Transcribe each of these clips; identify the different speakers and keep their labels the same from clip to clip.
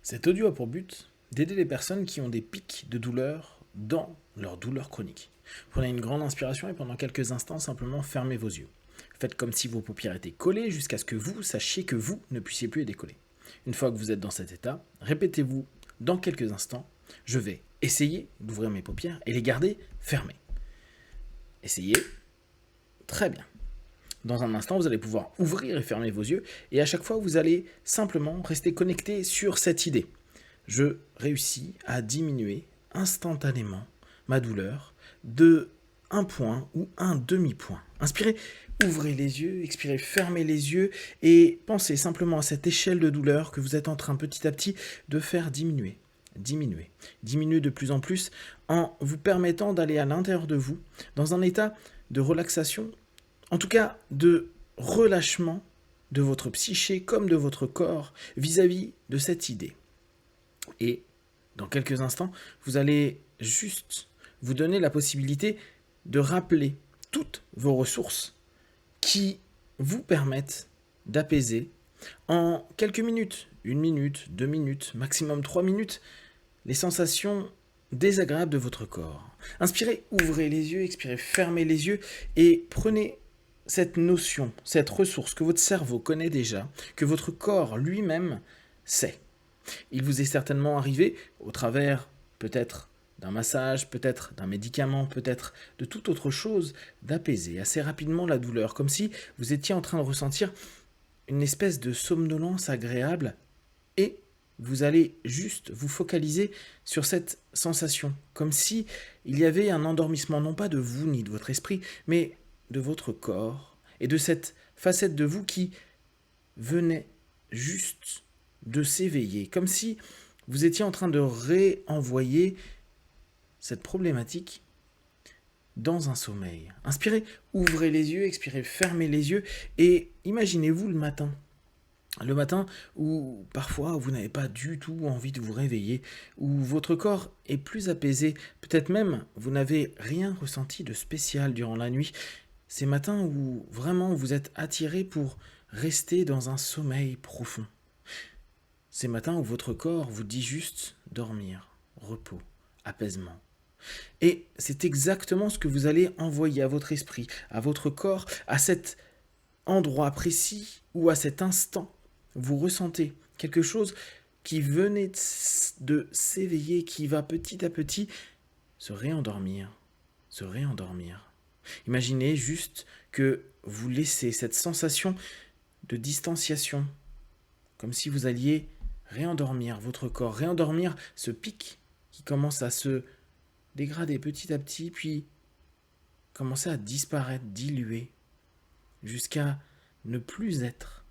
Speaker 1: Cet audio a pour but d'aider les personnes qui ont des pics de douleur dans leur douleur chronique. Prenez une grande inspiration et pendant quelques instants, simplement fermez vos yeux. Faites comme si vos paupières étaient collées jusqu'à ce que vous sachiez que vous ne puissiez plus les décoller. Une fois que vous êtes dans cet état, répétez-vous dans quelques instants, je vais essayer d'ouvrir mes paupières et les garder fermées. Essayez. Très bien. Dans un instant, vous allez pouvoir ouvrir et fermer vos yeux et à chaque fois, vous allez simplement rester connecté sur cette idée. Je réussis à diminuer instantanément ma douleur de un point ou un demi-point. Inspirez, ouvrez les yeux, expirez, fermez les yeux et pensez simplement à cette échelle de douleur que vous êtes en train petit à petit de faire diminuer. Diminuer de plus en plus en vous permettant d'aller à l'intérieur de vous dans un état de relaxation, en tout cas de relâchement de votre psyché comme de votre corps vis-à-vis de cette idée. Et dans quelques instants, vous allez juste vous donner la possibilité de rappeler toutes vos ressources qui vous permettent d'apaiser en quelques minutes, 1 minute, 2 minutes, maximum 3 minutes, les sensations désagréables de votre corps. Inspirez, ouvrez les yeux, expirez, fermez les yeux et prenez cette notion, cette ressource que votre cerveau connaît déjà, que votre corps lui-même sait. Il vous est certainement arrivé, au travers peut-être d'un massage, peut-être d'un médicament, peut-être de toute autre chose, d'apaiser assez rapidement la douleur, comme si vous étiez en train de ressentir une espèce de somnolence agréable et vous allez juste vous focaliser sur cette sensation, comme si il y avait un endormissement non pas de vous ni de votre esprit, mais de votre corps et de cette facette de vous qui venait juste de s'éveiller, comme si vous étiez en train de réenvoyer cette problématique dans un sommeil. Inspirez, ouvrez les yeux, expirez, fermez les yeux et imaginez-vous le matin. Le matin où parfois vous n'avez pas du tout envie de vous réveiller, où votre corps est plus apaisé, peut-être même vous n'avez rien ressenti de spécial durant la nuit. Ces matins où vraiment vous êtes attiré pour rester dans un sommeil profond. Ces matins où votre corps vous dit juste dormir, repos, apaisement. Et c'est exactement ce que vous allez envoyer à votre esprit, à votre corps, à cet endroit précis ou à cet instant. Vous ressentez quelque chose qui venait de s'éveiller, qui va petit à petit se réendormir, se réendormir. Imaginez juste que vous laissez cette sensation de distanciation, comme si vous alliez réendormir votre corps, réendormir ce pic qui commence à se dégrader petit à petit, puis commencer à disparaître, diluer, jusqu'à ne plus être.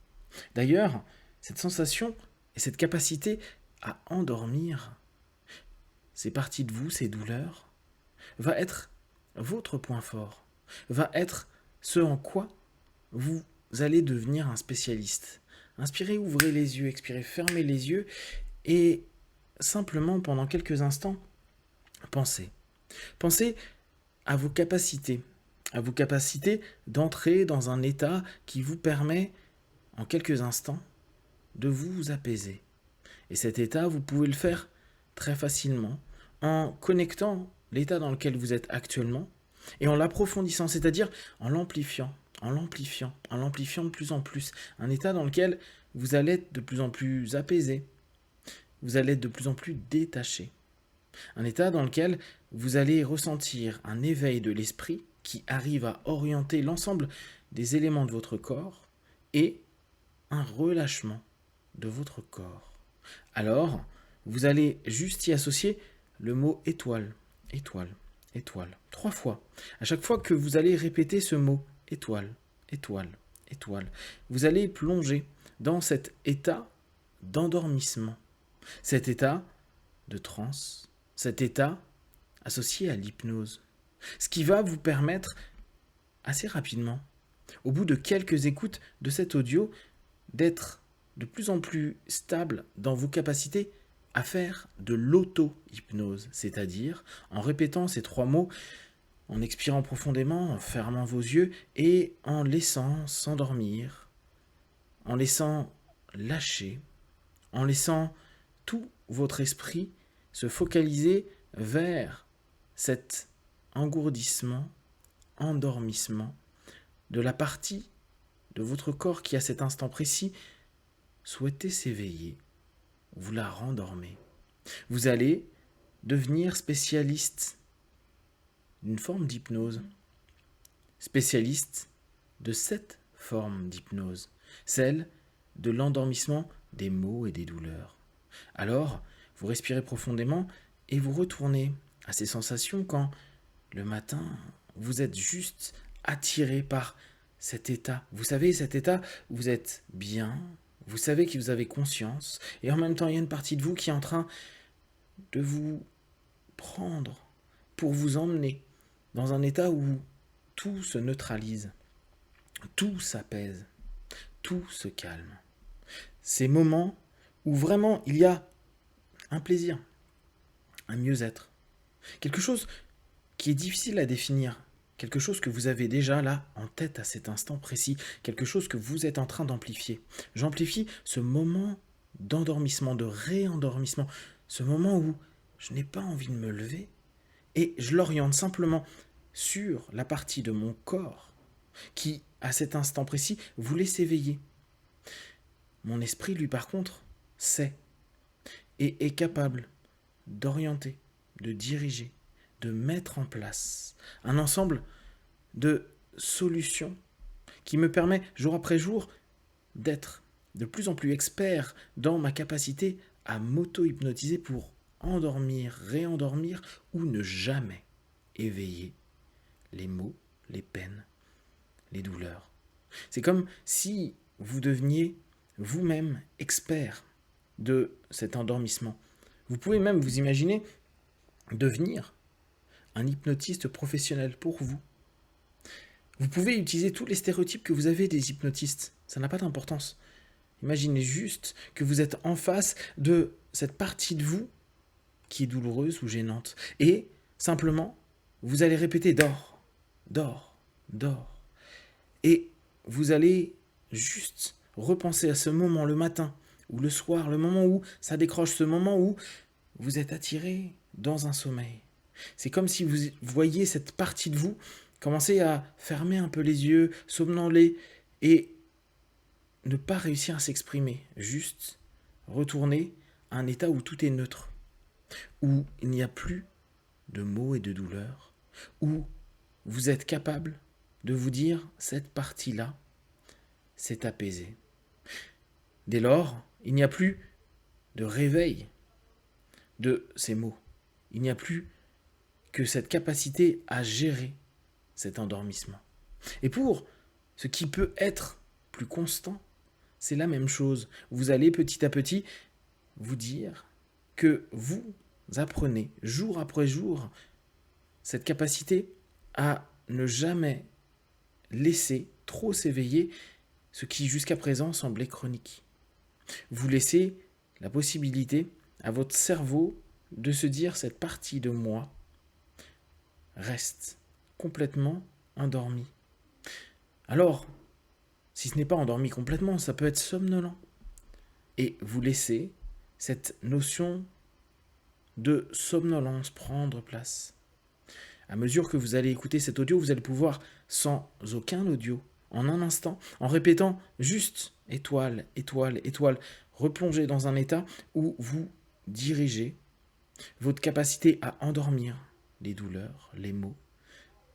Speaker 1: D'ailleurs, cette sensation et cette capacité à endormir ces parties de vous, ces douleurs, va être votre point fort, va être ce en quoi vous allez devenir un spécialiste. Inspirez, ouvrez les yeux, expirez, fermez les yeux et simplement pendant quelques instants, pensez. Pensez à vos capacités d'entrer dans un état qui vous permet en quelques instants de vous apaiser. Et cet état, vous pouvez le faire très facilement en connectant l'état dans lequel vous êtes actuellement et en l'approfondissant, c'est-à-dire en l'amplifiant de plus en plus. Un état dans lequel vous allez être de plus en plus apaisé, vous allez être de plus en plus détaché. Un état dans lequel vous allez ressentir un éveil de l'esprit qui arrive à orienter l'ensemble des éléments de votre corps et un relâchement de votre corps. Alors, vous allez juste y associer le mot étoile, étoile, étoile, 3 fois. À chaque fois que vous allez répéter ce mot étoile, étoile, étoile, vous allez plonger dans cet état d'endormissement, cet état de transe, cet état associé à l'hypnose. Ce qui va vous permettre assez rapidement, au bout de quelques écoutes de cet audio, d'être de plus en plus stable dans vos capacités à faire de l'auto-hypnose, c'est-à-dire en répétant ces 3 mots, en expirant profondément, en fermant vos yeux et en laissant s'endormir, en laissant lâcher, en laissant tout votre esprit se focaliser vers cet engourdissement, endormissement de la partie de votre corps qui, à cet instant précis, souhaitait s'éveiller. Vous la rendormez. Vous allez devenir spécialiste d'une forme d'hypnose, spécialiste de cette forme d'hypnose, celle de l'endormissement des maux et des douleurs. Alors, vous respirez profondément et vous retournez à ces sensations quand, le matin, vous êtes juste attiré par cet état. Vous savez, cet état où vous êtes bien, vous savez que vous avez conscience, et en même temps, il y a une partie de vous qui est en train de vous prendre pour vous emmener dans un état où tout se neutralise, tout s'apaise, tout se calme. Ces moments où vraiment il y a un plaisir, un mieux-être, quelque chose qui est difficile à définir, quelque chose que vous avez déjà là en tête à cet instant précis, quelque chose que vous êtes en train d'amplifier. J'amplifie ce moment d'endormissement, de réendormissement, ce moment où je n'ai pas envie de me lever et je l'oriente simplement sur la partie de mon corps qui, à cet instant précis, voulait s'éveiller. Mon esprit, lui, par contre, sait et est capable d'orienter, de diriger, de mettre en place un ensemble de solutions qui me permet, jour après jour, d'être de plus en plus expert dans ma capacité à m'auto-hypnotiser pour endormir, réendormir ou ne jamais éveiller les maux, les peines, les douleurs. C'est comme si vous deveniez vous-même expert de cet endormissement. Vous pouvez même vous imaginer devenir un hypnotiste professionnel pour vous. Vous pouvez utiliser tous les stéréotypes que vous avez des hypnotistes. Ça n'a pas d'importance. Imaginez juste que vous êtes en face de cette partie de vous qui est douloureuse ou gênante. Et simplement, vous allez répéter « dors, dors, dors ». Et vous allez juste repenser à ce moment le matin ou le soir, le moment où ça décroche, ce moment où vous êtes attiré dans un sommeil. C'est comme si vous voyiez cette partie de vous commencer à fermer un peu les yeux, somnoler et ne pas réussir à s'exprimer. Juste retourner à un état où tout est neutre, où il n'y a plus de maux et de douleurs, où vous êtes capable de vous dire cette partie-là s'est apaisée. Dès lors, il n'y a plus de réveil de ces maux. Il n'y a plus que cette capacité à gérer cet endormissement. Et pour ce qui peut être plus constant, c'est la même chose. Vous allez petit à petit vous dire que vous apprenez jour après jour cette capacité à ne jamais laisser trop s'éveiller ce qui jusqu'à présent semblait chronique. Vous laissez la possibilité à votre cerveau de se dire cette partie de moi reste complètement endormie. Alors, si ce n'est pas endormi complètement, ça peut être somnolent. Et vous laissez cette notion de somnolence prendre place. À mesure que vous allez écouter cet audio, vous allez pouvoir, sans aucun audio, en un instant, en répétant juste étoile, étoile, étoile, replonger dans un état où vous dirigez votre capacité à endormir les douleurs, les maux,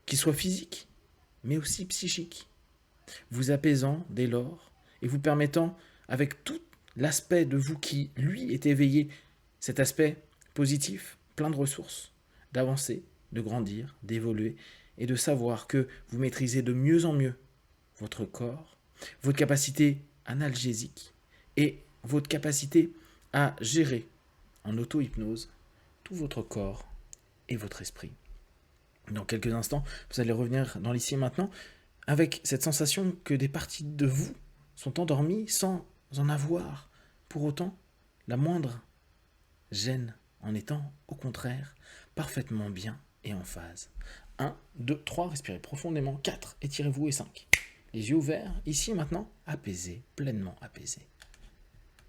Speaker 1: qu'ils soient physiques, mais aussi psychiques, vous apaisant dès lors et vous permettant, avec tout l'aspect de vous qui, lui, est éveillé, cet aspect positif, plein de ressources, d'avancer, de grandir, d'évoluer et de savoir que vous maîtrisez de mieux en mieux votre corps, votre capacité analgésique et votre capacité à gérer en auto-hypnose tout votre corps et votre esprit. Dans quelques instants, vous allez revenir dans l'ici et maintenant avec cette sensation que des parties de vous sont endormies sans en avoir pour autant la moindre gêne, en étant au contraire parfaitement bien et en phase. 1, 2, 3, respirez profondément. 4, étirez-vous et 5. Les yeux ouverts, ici et maintenant, apaisés, pleinement apaisés.